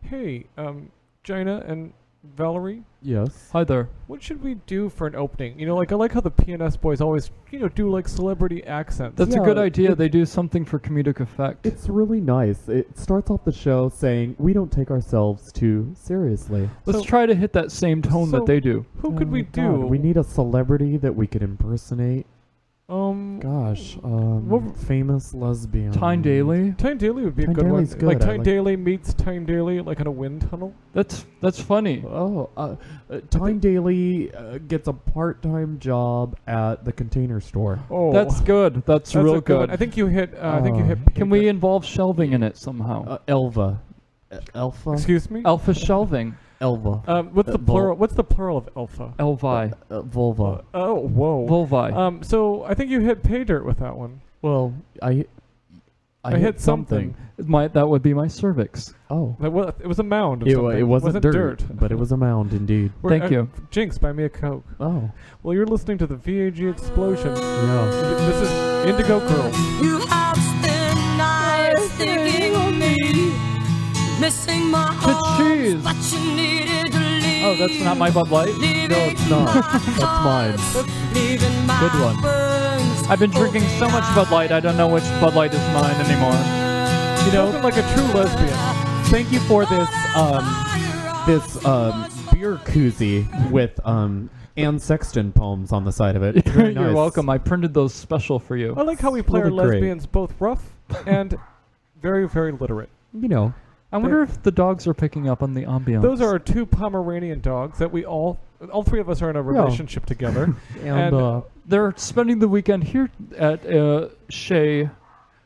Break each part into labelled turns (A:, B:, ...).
A: Hey, Gina and Valerie,
B: Yes.
C: Hi there.
A: what should we do for an opening? Like I like how the PNS boys always, do like celebrity accents.
C: That's a
B: Yeah,
C: good idea. They do something for comedic effect.
B: It's really nice. It starts off the show saying we don't take ourselves too seriously.
C: Let's
A: So-
C: try to hit that same tone
A: so-
C: that they do.
A: Who could we
B: God,
A: do?
B: We need a celebrity that we could impersonate. Gosh, famous lesbian.
C: Tyne Daly.
A: Tyne Daly would be a
B: Tyne
A: good
B: Daly's
A: one.
B: good.
A: Like
B: I
A: Tyne
B: like-
A: Daly meets Tyne Daly, like in a wind tunnel.
C: That's funny.
B: Tyne Daly gets a part-time job at the Container Store.
A: Oh,
C: That's good. That's
A: a
C: real
A: one.
C: good.
A: I think you hit. I think you hit.
C: Can we involve shelving in it somehow?
B: Elva. Alpha?
A: Excuse me.
C: Alpha shelving.
B: Elva.
A: What's the plural? What's the plural of alpha?
C: Elvi.
B: Vulva.
A: Oh, whoa.
C: Vulvi.
A: So I think you hit pay dirt with that one.
B: Well, I
A: hit something.
C: That would be my cervix.
B: Oh.
A: It was a mound. Of
B: It
A: something.
B: wasn't dirt, but it was a mound indeed.
C: Thank you.
A: Jinx, buy me a Coke.
B: Oh.
A: Well, you're listening to the VAG Explosion.
B: Yeah.
A: This is Indigo Girls.
D: You have spent nights thinking of me, missing my heart,
C: cheese.
D: but you needed to leave.
C: Oh, that's not my Bud Light?
B: No, it's not. That's mine.
D: Leaving my
C: Good one.
D: burns
C: I've been drinking so much Bud Light, I don't know which Bud Light is mine anymore.
A: Spoken like a true lesbian.
B: Thank you for this beer koozie with Anne Sexton poems on the side of it. It's very
C: You're
B: nice.
C: welcome. I printed those special for you.
A: I like how we play our
B: really great.
A: lesbians both rough and very, very literate.
B: You know,
C: I wonder if the dogs are picking up on the ambiance.
A: Those are our two Pomeranian dogs that we all three of us are in a relationship together.
B: and
C: They're spending the weekend here at Shea.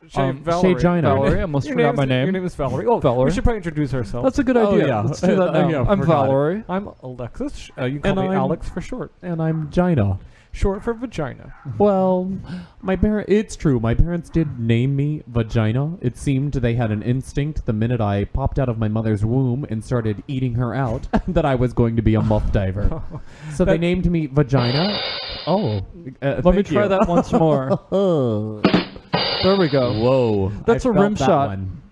A: Valerie.
B: Gina.
C: Valerie, I almost forgot my name.
A: Your name is Valerie. Oh,
C: Valerie.
A: we should probably introduce ourselves.
C: That's a good
B: Oh,
C: idea.
B: yeah.
C: Let's do that now.
A: yeah,
C: I'm
A: forgot it.
C: Valerie.
A: I'm Alexis. You can
B: And
A: call me
B: I'm-
A: Alex for short.
B: and I'm Gina.
A: Short for vagina.
B: Well, it's true. My parents did name me Vagina. It seemed they had an instinct the minute I popped out of my mother's womb and started eating her out that I was going to be a muff diver. So they named me Vagina. Oh.
C: Let me try that once more. There we go.
B: Whoa.
C: That's
B: I
C: a
B: felt
C: rim
B: that
C: shot
B: one.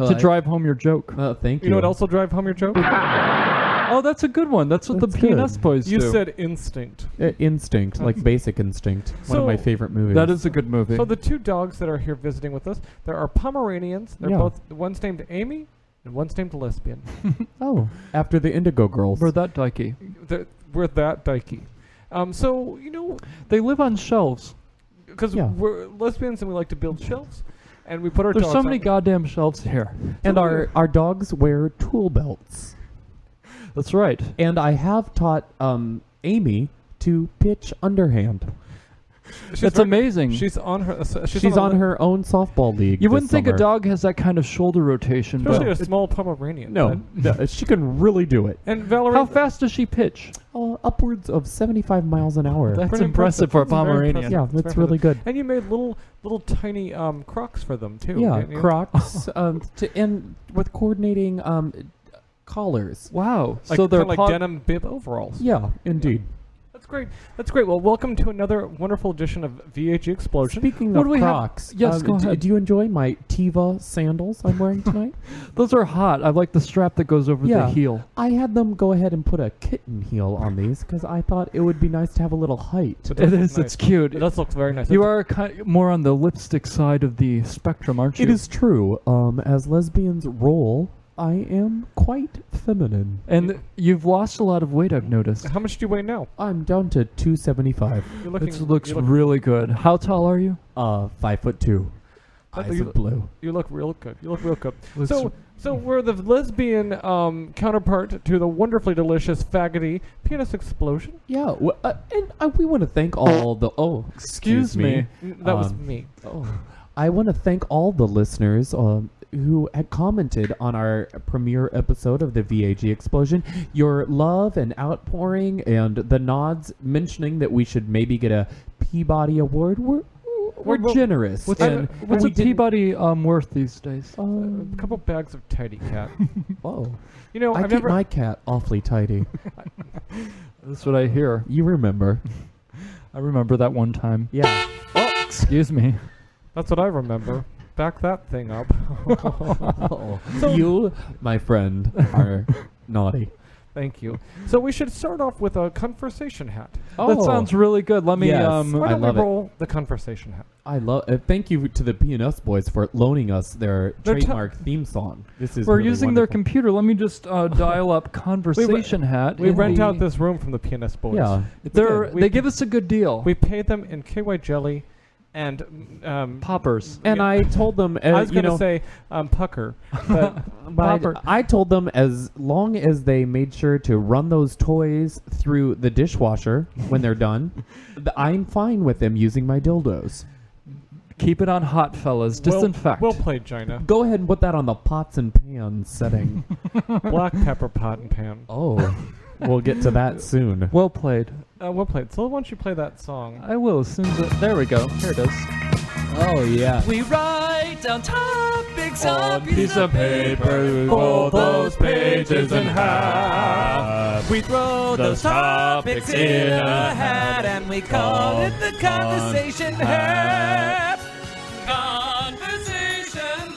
C: to drive home your joke.
B: Thank you.
A: You know what else will drive home your joke?
C: Oh, that's a good one. That's what
B: That's
C: the PNS
B: good.
C: boys
A: You
C: do.
A: said instinct.
B: Instinct, like Basic Instinct. One of my
A: So-
B: favorite movies.
C: That is a good movie.
A: So the two dogs that are here visiting with us, there are Pomeranians. They're
B: Yeah.
A: both, one's named Amy and one's named Lesbian.
B: Oh, after the Indigo Girls.
C: We're that dykey.
A: We're that dykey. So,
C: They live on shelves.
A: because
B: Yeah.
A: we're lesbians and we like to build shelves, and we put our
C: There's
A: dogs
C: so many
A: on-
C: goddamn shelves here.
B: And our dogs wear tool belts.
C: That's right.
B: And I have taught Amy to pitch underhand.
A: She's
C: That's
A: very-
C: amazing.
A: She's on her.
B: She's on her own softball league.
C: You
B: this
C: wouldn't think a
B: summer.
C: dog has that kind of shoulder rotation,
A: Especially
C: but
A: a small Pomeranian.
B: No, she can really do it.
A: And Valerie.
C: how fast does she pitch?
B: Upwards of 75 miles an hour.
C: That's
A: pretty
C: impressive for a
A: That's very
C: Pomeranian.
A: impressive.
B: Yeah,
A: That's
B: that's
A: very
B: really good.
A: And you made little tiny Crocs for them too.
B: Yeah,
A: didn't you?
B: Crocs, and with coordinating collars.
C: Wow.
A: Like,
C: so they're
A: kinda like denim bib overalls.
B: Yeah, indeed.
A: That's great. That's great. Well, welcome to another wonderful edition of VAG Explosion.
B: Speaking
C: What
B: of
C: do we have?
B: Crocs,
C: Yes, go ahead.
B: Do you enjoy my Tiva sandals I'm wearing tonight?
C: Those are hot. I like the strap that goes over
B: Yeah.
C: the heel.
B: I had them go ahead and put a kitten heel on these because I thought it would be nice to have a little height.
A: It
C: It
A: does look
C: is.
A: nice.
C: It's cute.
A: It does look very nice.
C: You are more on the lipstick side of the spectrum, aren't you?
B: It is true. As lesbians roll, I am quite feminine.
C: And you've lost a lot of weight, I've noticed.
A: How much do you weigh now?
B: I'm down to 275.
A: You're looking.
C: It looks
A: you look,
C: really good. How tall are you?
B: 5'2".
A: I thought
B: Eyes
A: you-
B: of blue.
A: you look real good. You look real good.
C: Looks-
A: So we're the lesbian counterpart to the wonderfully delicious faggoty PNSexplosion.
B: Yeah, and we want to thank all the. Oh,
C: Excuse me.
A: That was
B: Um,
A: me.
B: Oh, I want to thank all the listeners who had commented on our premiere episode of the VAG Explosion. Your love and outpouring and the nods mentioning that we should maybe get a Peabody Award. We're
A: Well,
B: generous.
C: What's
B: and
C: a
B: we didn't-
C: Peabody worth these days?
A: A couple bags of Tidy Cat.
B: Oh,
A: You know,
B: I
A: I've
B: keep
A: never.
B: my cat awfully tidy.
C: That's what I hear.
B: You remember?
C: I remember that one time.
B: Yeah.
C: Excuse me.
A: That's what I remember. back that thing up.
B: You, my friend, are naughty.
A: Thank you. So we should start off with a conversation hat.
C: That sounds really good. Let me.
B: Yes.
A: Why
B: I
A: don't we
B: love it.
A: roll the conversation hat?
B: I love. Thank you to the PNS boys for loaning us their
A: They're
B: trademark theme song. This is
C: We're
B: really
C: using their
B: wonderful.
C: computer. Let me just dial up conversation hat.
A: We
C: in
A: rent
C: the-
A: out this room from the PNS boys.
B: Yeah,
C: They give us a good deal.
A: We paid them in KY jelly and
C: Poppers.
B: and I told them,
A: I was
B: you
A: going to
B: know,
A: say pucker, but
B: but I told them as long as they made sure to run those toys through the dishwasher when they're done, I'm fine with them using my dildos.
C: Keep it on hot, fellas. Disinfect.
A: Well played, Gina.
B: Go ahead and put that on the pots and pans setting.
A: Black pepper pot and pan.
B: Oh, we'll get to that soon.
C: Well played.
A: Well played. So why don't you play that song?
C: I will as soon as there we go. Here it is.
B: Oh yeah.
D: We write down topics
C: On piece of paper, fold those pages in half.
D: We throw those topics in a hat and we call it the conversation hat. Conversation.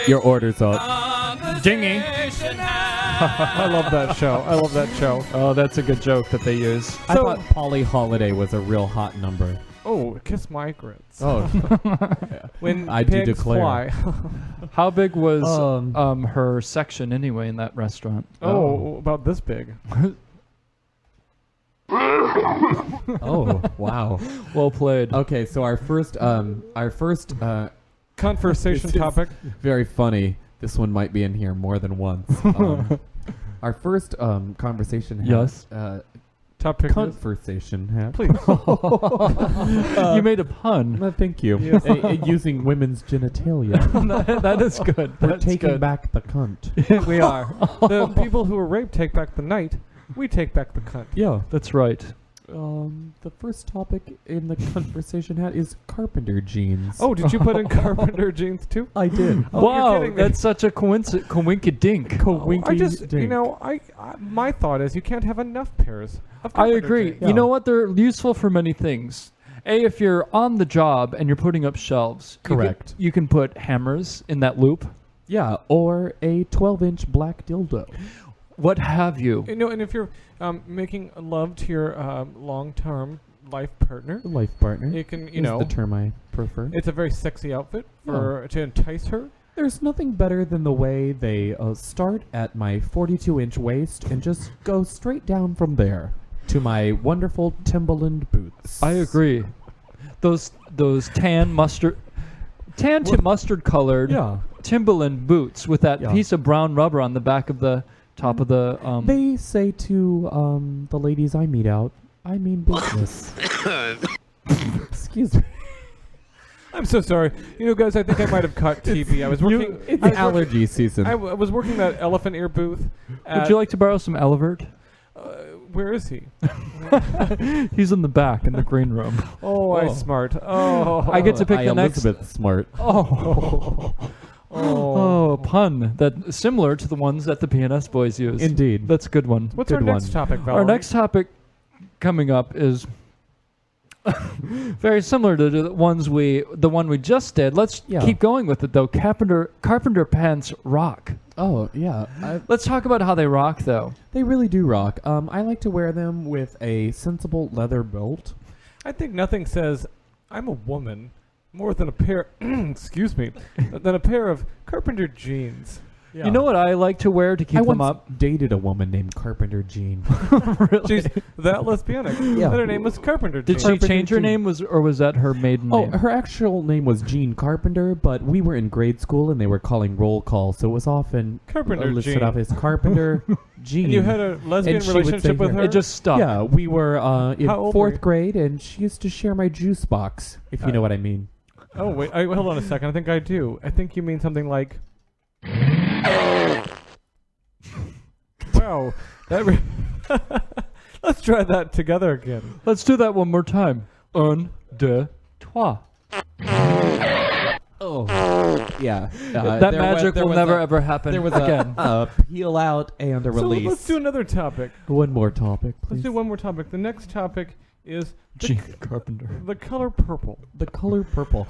B: Your order's up.
C: Dingy.
D: Conversation hat.
A: I love that show. I love that show.
C: Oh, that's a good joke that they use.
B: I
A: So-
B: thought Polly Holiday was a real hot number.
A: Oh, kiss my grits.
B: Oh,
A: When
B: I do
A: pigs
B: declare.
A: fly.
C: How big was
B: Um,
C: her section anyway in that restaurant?
A: Oh, about this big.
B: oh, wow.
C: Well played.
B: Okay, so our first
A: Conversation
B: It's-
A: topic.
B: very funny. This one might be in here more than once. Our first conversation hat.
C: Yes.
A: Topic is,
B: Conversation hat.
A: please.
C: You made a pun.
B: Thank you.
A: Yes.
B: Using women's genitalia.
C: That is good.
B: We're
C: That's
B: taking
C: good.
B: back the cunt.
C: We are.
A: The people who were raped take back the night. We take back the cunt.
B: Yeah.
C: That's right.
B: The first topic in the conversation hat is carpenter jeans.
A: Oh, did you put in carpenter jeans too?
B: I did.
A: Oh, you're
C: Wow,
A: kidding me.
C: that's such a coinkydink.
A: I just, you know, I my thought is you can't have enough pairs of
C: I
A: carpenter
C: agree.
A: jeans.
B: Yeah.
C: You know what? They're useful for many things. If you're on the job and you're putting up shelves,
B: Correct.
C: You can put hammers in that loop.
B: Yeah, or a 12-inch black dildo.
C: What have you?
A: You know, and if you're making love to your long-term life partner,
B: Life partner.
A: you can, you
B: is
A: know,
B: the term I prefer.
A: it's a very sexy outfit for to entice her.
B: There's nothing better than the way they start at my 42-inch waist and just go straight down from there to my wonderful Timberland boots.
C: I agree. Those tan to mustard colored
B: Yeah.
C: Timberland boots with that
B: Yeah.
C: piece of brown rubber on the back of the top of the
B: They say to the ladies I meet out, I mean business. Excuse me.
A: I'm so sorry. You know, guys, I think I might have caught TB. I was working.
B: It's
A: I was
B: allergy season.
A: working, I was working that elephant ear booth.
C: Would you like to borrow some Elevert?
A: Where is he?
C: He's in the back in the green room.
A: Oh, I smart. Oh,
C: I get to pick
B: I
C: the next.
B: Elizabeth Smart.
C: Oh, pun that similar to the ones that the PNS boys use.
B: Indeed.
C: That's a good one.
A: What's
B: Good
A: our next
B: one.
A: topic, Valerie?
C: Our next topic coming up is very similar to the one we just did. Let's
B: Yeah.
C: keep going with it though. Carpenter pants rock.
B: Oh, yeah.
C: Let's talk about how they rock though.
B: They really do rock. I like to wear them with a sensible leather belt.
A: I think nothing says I'm a woman more than a pair. Excuse me, than a pair of carpenter jeans.
C: You know what I like to wear to keep
B: I
C: them
B: once
C: up?
B: dated a woman named Carpenter Jean.
C: Really?
A: She's that lesbianic.
B: Yeah.
A: And her name was Carpenter
C: Did
A: Jean.
C: she change her
B: Jean.
C: name or was that her maiden
B: Oh,
C: name?
B: her actual name was Jean Carpenter, but we were in grade school and they were calling roll call, so it was often
A: Carpenter
B: listed
A: Jean.
B: off as Carpenter Jean.
A: And you had a lesbian
B: And she would say
A: relationship with
B: her-
A: her?
C: It just stuck.
B: Yeah, we were in
A: How old were you?
B: 4th grade, and she used to share my juice box, if you know what I mean.
A: Oh, wait. Hold on a second. I think I do. I think you mean something like... Wow. Let's try that together again.
C: Let's do that one more time. Un, deux, trois.
B: Oh, yeah.
C: That magic will never ever happen
B: There was
C: again.
B: a peel out and a
A: So
B: release.
A: let's do another topic.
B: One more topic,
A: Let's
B: please.
A: do one more topic. The next topic is
C: Gene Carpenter.
A: The Color Purple.
B: The Color Purple.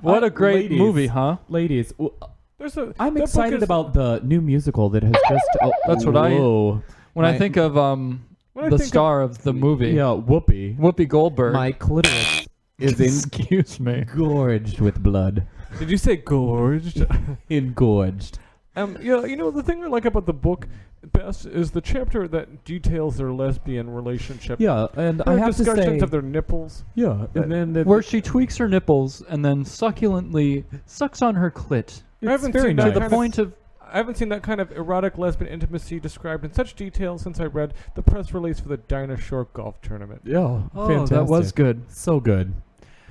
C: What a great
B: ladies,
C: movie, huh?
B: Ladies, I'm
A: that
B: excited
A: book is-
B: about the new musical that has just... Oh,
C: That's what I-
B: whoa.
C: When I think of
A: When I
C: the
A: think
C: star of the movie,
B: Yeah, Whoopi.
C: Whoopi Goldberg.
B: My clitoris is
C: Excuse me.
B: engorged with blood.
A: Did you say gorged?
B: Engorged.
A: Yeah, the thing I like about the book best is the chapter that details their lesbian relationship.
B: Yeah, and
A: There
B: I
A: are
B: have to
A: discussions
B: say...
A: of their nipples.
B: Yeah, and then...
C: Where she tweaks her nipples and then succulently sucks on her clit.
A: I haven't
B: very
A: seen
B: nice.
A: that
C: To the
A: kind
C: point of...
A: I haven't seen that kind of erotic lesbian intimacy described in such detail since I read the press release for the Dinah Shore golf tournament.
B: Yeah,
C: Oh,
B: fantastic.
C: that was good.
B: So good.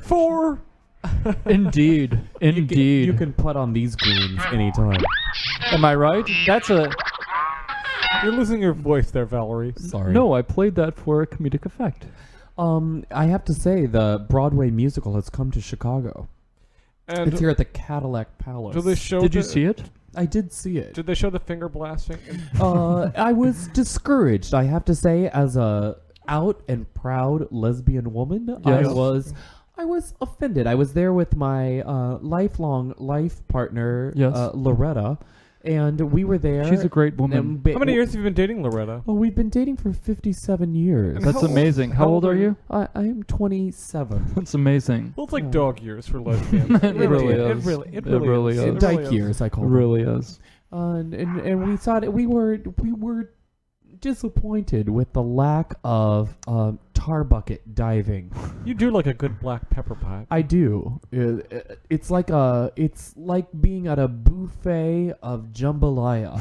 A: 4.
C: Indeed. Indeed.
B: You can putt on these greens anytime.
C: Am I right? That's a...
A: You're losing your voice there, Valerie.
B: Sorry.
C: No, I played that for a comedic effect.
B: I have to say the Broadway musical has come to Chicago.
A: And
B: It's here at the Cadillac Palace.
A: do they show
C: Did you see it?
B: I did see it.
A: Did they show the finger blasting?
B: I was discouraged, I have to say, as a out and proud lesbian woman.
C: Yes.
B: I was offended. I was there with my lifelong life partner,
C: Yes.
B: Loretta, and we were there.
C: She's a great woman.
B: and
A: How many years have you been dating Loretta?
B: Oh, we've been dating for 57 years.
A: And
C: That's
A: how old-
C: amazing. How old are you?
B: I am 27.
C: That's amazing.
A: Well, it's like
B: Yeah.
A: dog years for lesbians.
C: It really
A: It
C: is.
A: really
C: It really
A: is.
C: is.
A: It
B: Dyke
A: really is.
B: years, I
C: It
B: call them.
C: really is.
B: And we thought we were disappointed with the lack of tar bucket diving.
A: You do like a good black pepper pot.
B: I do. It's like being at a buffet of jambalaya.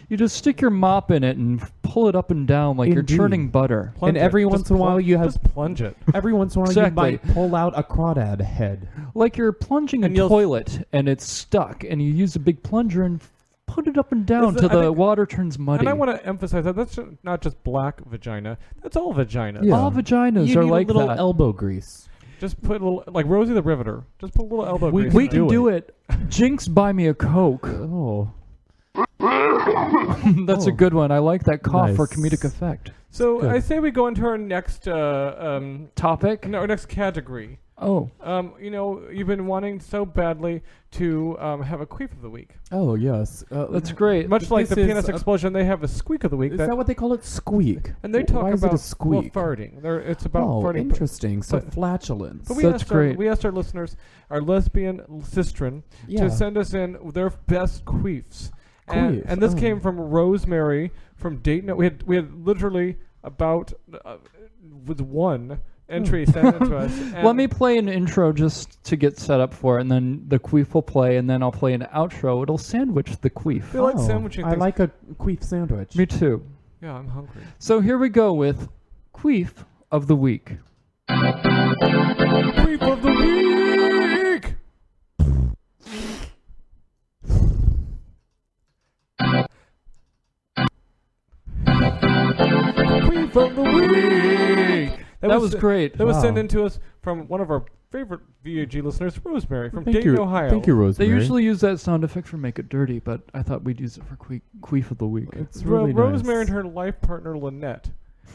C: You just stick your mop in it and pull it up and down like
B: Indeed.
C: you're churning butter.
A: Plunge
B: And every
A: it.
B: once
A: Just
B: in a while
A: plunge-
B: you have
A: just plunge it.
B: every once in a while
C: Exactly.
B: you might pull out a crawdad head.
C: Like you're plunging
A: And
C: a
A: you'll-
C: toilet and it's stuck and you use a big plunger and put it up and down
A: Is
C: till
A: it- I
C: the
A: think-
C: water turns muddy.
A: And I want to emphasize that that's not just black vagina. That's all vagina.
B: Yeah.
C: All vaginas
B: You
C: are
B: need
C: like
B: a little
C: that.
B: elbow grease.
A: Just put a little, like Rosie the Riveter. Just put a little elbow
B: We-
A: grease.
C: We
A: in
C: can
A: it.
C: do it. Jinx, buy me a Coke.
B: Oh.
C: That's a
B: Oh.
C: good one. I like that cough for
B: Nice.
C: comedic effect.
A: So
B: Good.
A: I say we go into our next
C: Topic?
A: our next category.
C: Oh.
A: You've been wanting so badly to have a queef of the week.
B: Oh yes.
C: That's great.
A: Much like the
B: This
A: PNS
B: is a-
A: Explosion, they have a squeak of the week.
B: Is that what they call it? Squeak.
A: And they talk
B: Why is
A: about
B: it a squeak?
A: farting. It's about
B: Oh,
A: farting.
B: interesting. So
A: but-
B: flatulence.
A: But we
C: That's
A: asked
C: great.
A: we asked our listeners, our lesbian sistren,
B: Yeah.
A: to send us in their best queefs.
B: Queef,
A: And this
B: oh.
A: came from Rosemary from Dayton. We had literally about with one entry sent in to us. And
C: Let me play an intro just to get set up for it, and then the queef will play, and then I'll play an outro. It'll sandwich the queef.
A: feel like sandwiching
B: I
A: things.
B: like a queef sandwich.
C: Me too.
A: Yeah, I'm hungry.
C: So here we go with queef of the week.
A: Queef of the week. Queef of the week.
C: That was great.
A: That was sent
B: Wow.
A: in to us from one of our favorite VAG listeners, Rosemary from
B: Thank
A: Dayton,
B: you,
A: Ohio.
B: Thank you,
C: They
B: Rosemary.
C: usually use that sound effect for Make It Dirty, but I thought we'd use it for queef of the week.
B: It's really
A: Rosemary
B: nice.
A: and her life partner Lynette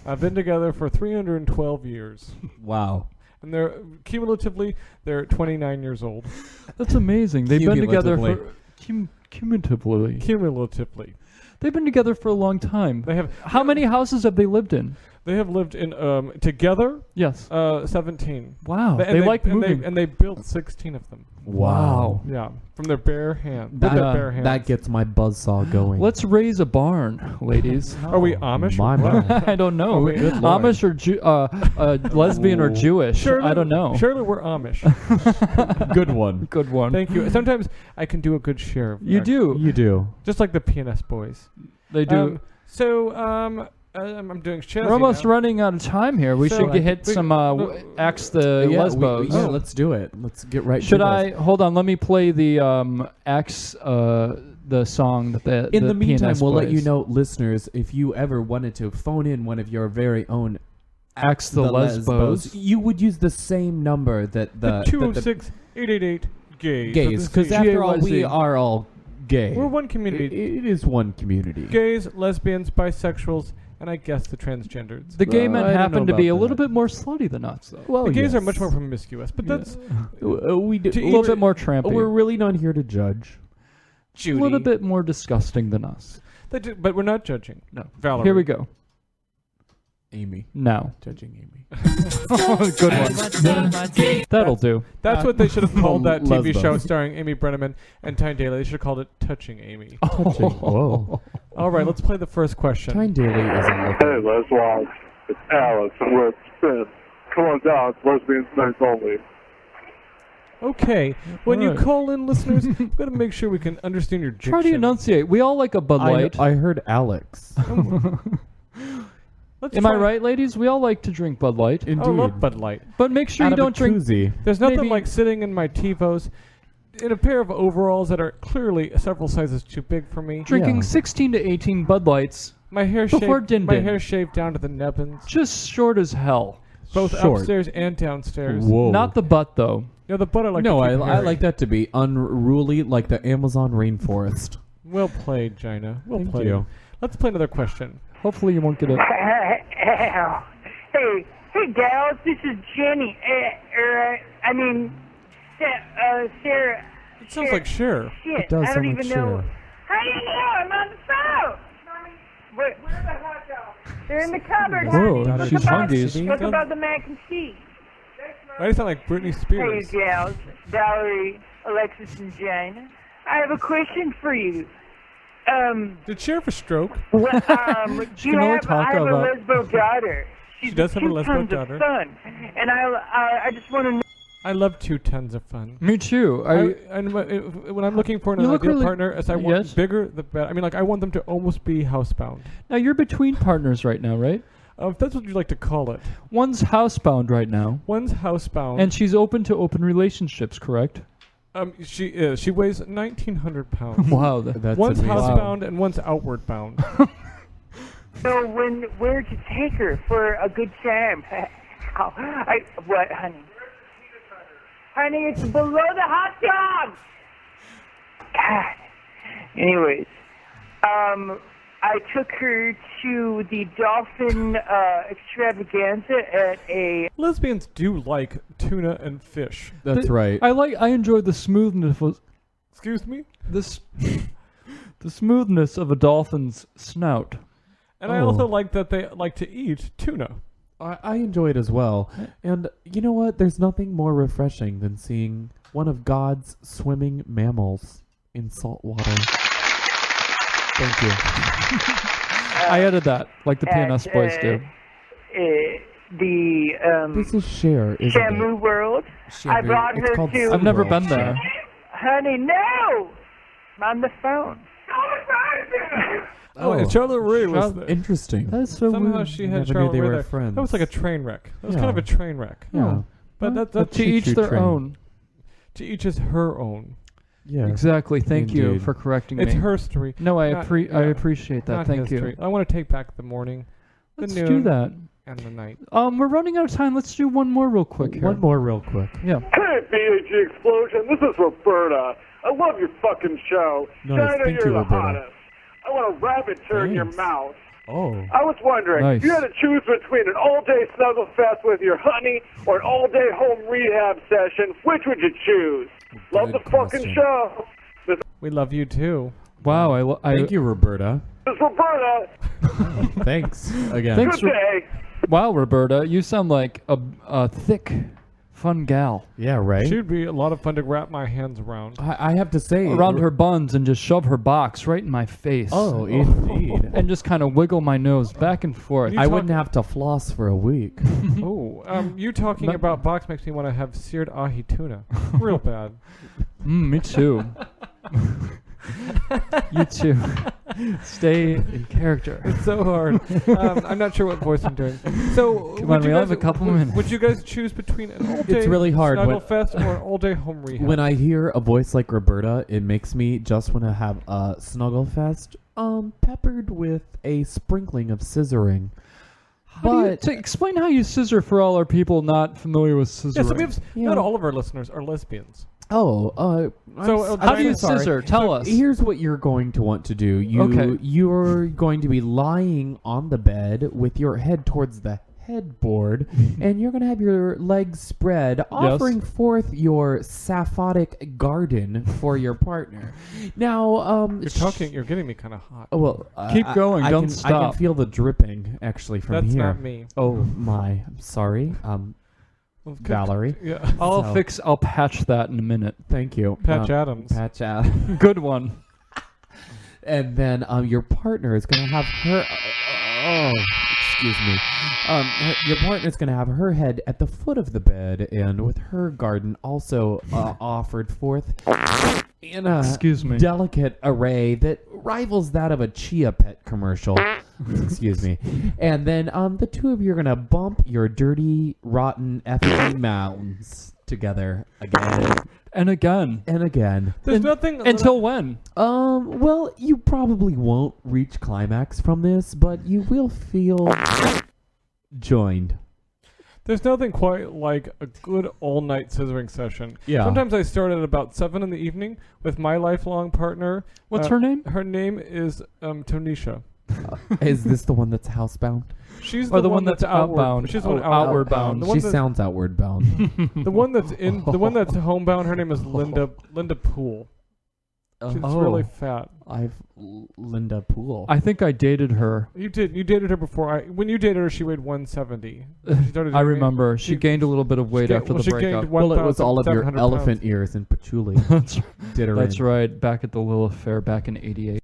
A: have been together for 312 years,
B: Wow.
A: and they're 29 years old.
C: That's amazing. They've been together for
B: Cumulatively.
A: Cumulatively,
C: They've been together for a long time.
A: they have
C: How many houses have they lived in?
A: lived in together
C: Yes.
A: 17.
C: Wow.
A: And
C: They like moving.
A: and they built 16 of them.
C: Wow.
A: Yeah, from their bare hand. With
B: That,
A: their bare hands.
B: that gets my buzzsaw going.
C: Let's raise a barn, ladies.
A: Are we Amish?
B: My,
A: What?
B: my.
C: I don't know.
A: Oh, wait.
B: Good Lord.
C: Amish or lesbian or
B: Ooh.
C: Jewish?
A: Surely,
C: I don't know.
A: Surely we're Amish.
B: Good one.
C: Good one.
A: Thank you. Sometimes I can do a good share of
C: You
A: that.
C: do.
B: You do.
A: Just like the PNS boys.
C: They do.
A: I'm doing Chazzy
C: We're almost
A: now.
C: running out of time here. We
A: So,
C: should hit some Axe the Lesbos.
B: Yeah, let's do it. Let's get right
C: Should
B: to
C: I
B: this.
C: hold on? Let me play the Axe the song that
B: In the
C: PNS
B: meantime, we'll let you
C: plays.
B: know, listeners, if you ever wanted to phone in one of your very own
C: Axe the Lesbos.
B: you would use the same number that
A: The
B: the
A: 206-888 gays.
B: gays, because after all, we
C: GAYZ.
B: are all gay.
A: we're one community.
B: It is one community.
A: Gays, lesbians, bisexuals, and I guess the transgenders.
C: The gay men
B: I don't know
C: happen to be a
B: about
C: little
B: that.
C: bit more slutty than us, though.
B: Well,
A: The gays are
B: yes.
A: much more promiscuous, but that's
B: We do.
C: A little bit more trampy.
B: We're really not here to judge.
C: a
A: Judy.
C: little bit more disgusting than us.
A: But we're not judging.
C: No.
A: Valerie.
C: Here we go.
B: Amy.
C: Now.
B: Judging Amy.
C: Good one. That'll do.
A: That's what they should have called that TV
B: Lesbos.
A: show starring Amy Brenneman and Tyne Daly. They should have called it Touching Amy.
B: Touching. Whoa.
A: All right, let's play the first question.
B: Tyne Daly isn't
E: Hey,
B: looking.
E: Leswag. It's Alex, and we're at Spin. Come on down. It's lesbians nights only.
A: Okay, when you
C: Alright.
A: call in, listeners, we've got to make sure we can understand your diction.
C: Try to enunciate. We all like a Bud Light.
B: I heard Alex.
A: Let's
C: Am I
A: try-
C: right, ladies? We all like to drink Bud Light.
A: I
B: Indeed.
A: love Bud Light.
C: But make sure
B: Out
C: you
B: of a
C: don't drink.
B: koozie.
A: There's nothing
C: Maybe-
A: like sitting in my TiVos in a pair of overalls that are clearly several sizes too big for me.
C: Drinking
B: Yeah.
C: 16 to 18 Bud Lights,
A: My hair
C: Before
A: shaved.
C: Din
A: My
C: Din.
A: hair shaved down to the nubbins,
C: just short as hell.
A: both
B: Short.
A: upstairs and downstairs.
B: Whoa.
C: Not the butt, though.
A: No, the butt I like.
B: No,
A: to
B: I
A: keep hairy.
B: like that to be unruly like the Amazon rainforest.
A: Well played, Gina. Well
B: Thank
A: played.
B: you.
A: Let's play another question.
C: Hopefully you won't get it.
F: Hey, gals, this is Jenny. Sarah.
A: It sounds like Cher.
F: Shit,
B: It does
F: I don't
B: sound like
F: even know.
B: Cher.
F: How do you know? I'm on the phone. Where are the hot dogs? They're in the cupboard,
C: Whoa,
F: honey.
C: she's hungry.
F: Look about the mac and cheese.
A: Why do you sound like Britney
F: Hey,
A: Spears?
F: gals, Valerie, Alexis, and Gina. I have a question for you.
A: Did Cher have a stroke?
F: Do
C: She
F: you
C: can only
F: have?
C: talk
F: I have
C: about-
F: a lesbo daughter. She's
A: She does have a
F: 2
A: lesbo
F: tons
A: daughter.
F: Of fun, and I just want to know.
A: I love 2 tons of fun.
C: Me too.
A: When I'm looking for an
C: You look
A: ideal
C: really-
A: partner, as I want
C: Yes.
A: bigger, the better. I mean, like I want them to almost be housebound.
C: Now you're between partners right now, right?
A: If that's what you like to call it.
C: One's housebound right now,
A: One's housebound.
C: and she's open to open relationships, correct?
A: She is. She weighs 1,900 pounds.
C: Wow.
B: That's
A: One's
B: amazing.
A: housebound and one's outward bound.
F: So where to take her for a good time? What, honey? Honey, it's below the hot dogs. God. Anyways, I took her to the dolphin extravaganza at a.
A: Lesbians do like tuna and fish.
B: That's right.
C: I enjoy the smoothness of
A: Excuse me?
C: this the smoothness of a dolphin's snout.
A: And I
B: Oh.
A: also like that they like to eat tuna.
B: I enjoy it as well. And you know what? There's nothing more refreshing than seeing one of God's swimming mammals in salt water. Thank you.
C: I added that, like the PNS
F: at,
C: boys do.
B: This is Cher, isn't
F: Shamu
B: it?
F: World. I brought
B: It's
F: her
B: called
F: to.
C: I've never
B: SeaWorld,
C: been there.
F: Honey, no! I'm on the phone.
A: Oh, and Charlotte Ray was there.
B: Interesting.
C: That's so
A: Somehow
C: weird.
A: she had
B: Never knew
A: Charlotte
B: they
A: Ray
B: were
A: there.
B: friends.
A: That was like a train wreck. That was kind
B: Yeah.
A: of a train wreck.
B: Yeah.
A: But
C: But
A: that's
C: to each
B: choo-choo
C: their
B: train.
C: own.
A: to each is her own.
B: Yeah.
C: Exactly. Thank you
B: Indeed.
C: for correcting
A: It's
C: me.
A: her story.
C: No, I
A: not-
C: I
A: yeah,
C: appreciate that.
A: not
C: Thank
A: history.
C: you.
A: I want to take back the morning, the
C: Let's
A: noon,
C: do that.
A: and the night.
C: We're running out of time. Let's do one more real quick here.
B: One more real quick.
C: Yeah.
E: Hey, PNSexplosion. This is Roberta. I love your fucking show.
B: Nice.
E: China,
B: Thank
E: you're
B: you,
E: the
B: Roberta.
E: hottest. I want a rabbit turn your
B: Thanks.
E: mouth.
B: Oh.
E: I was wondering,
C: Nice.
E: if you had to choose between an all-day snuggle fest with your honey or an all-day home rehab session, which would you choose? Love the
B: Good
E: fucking
B: question.
E: show. This
A: We love you too.
C: Wow.
B: Thank you, Roberta.
E: is Roberta.
B: Thanks again.
C: Thanks.
E: Good day.
C: Wow, Roberta, you sound like a thick, fun gal.
B: Yeah, right?
A: She would be a lot of fun to wrap my hands around.
B: I have to say.
C: Around her buns and just shove her box right in my face.
B: Oh, indeed.
C: And just kind of wiggle my nose back and forth.
A: You
B: I
A: talk-
B: wouldn't have to floss for a week.
A: Oh, you talking
C: But-
A: about box makes me want to have seared ahi tuna. Real bad.
C: Me too. You too. Stay in character.
A: It's so hard. I'm not sure what voice I'm doing. So,
C: Come
A: would
C: on,
A: you
C: we
A: guys,
C: have a couple
A: would,
C: minutes.
A: Would you guys choose between an all-day
B: It's really hard
A: snuggle
B: when-
A: fest or an all-day home rehab?
B: When I hear a voice like Roberta, it makes me just want to have a snuggle fest, peppered with a sprinkling of scissoring. But
C: Explain how you scissor for all our people not familiar with scissoring.
A: yeah, so we have
B: Yeah.
A: not all of our listeners are lesbians.
B: Oh,
C: How do you
B: sorry.
C: scissor? Tell us.
B: Here's what you're going to want to do. You're going to be lying on the bed with your head towards the headboard, and you're going to have your legs spread, offering forth your saphotic garden for your partner. Now,
A: You're getting me kind of hot.
B: well,
C: Keep going,
B: I
C: don't
B: can,
C: stop.
B: I can feel the dripping actually from
A: That's
B: here.
A: not me.
B: Oh my, I'm sorry, Valerie.
A: Yeah.
C: I'll patch that in a minute.
B: Thank you,
A: Patch Adams.
B: Patch Adams.
C: Good one.
B: And then your partner is going to have her. Excuse me. Your partner's going to have her head at the foot of the bed, and with her garden also offered forth in a
C: Excuse me.
B: delicate array that rivals that of a Chia Pet commercial. Excuse me. And then the two of you are going to bump your dirty, rotten, effing mountains together again
C: And again.
B: and again.
A: There's nothing
C: Until when?
B: Well, you probably won't reach climax from this, but you will feel joined.
A: There's nothing quite like a good all-night scissoring session.
B: Yeah.
A: Sometimes I start at about 7 in the evening with my lifelong partner.
C: What's her name?
A: Her name is Tonisha.
B: Is this the one that's housebound?
A: She's
C: Or
A: the one that's
C: outbound.
A: She's the one
C: Outward
A: bound.
C: bound.
A: The one
B: She
A: that-
B: sounds outward bound.
A: The one that's homebound. Her name is Linda Poole. She's really fat.
B: Linda Poole.
C: I think I dated her.
A: You dated her before. When you dated her, she weighed 170. She started
C: I
A: dating me.
C: remember. She gained a little bit of weight after the
A: she
C: breakup.
A: gained
B: Well, it was all of your
A: 1,700
B: elephant
A: pounds.
B: ears and patchouli.
C: That's
B: Did her
C: That's
B: in.
C: right. Back at the Lilith Fair back in '88.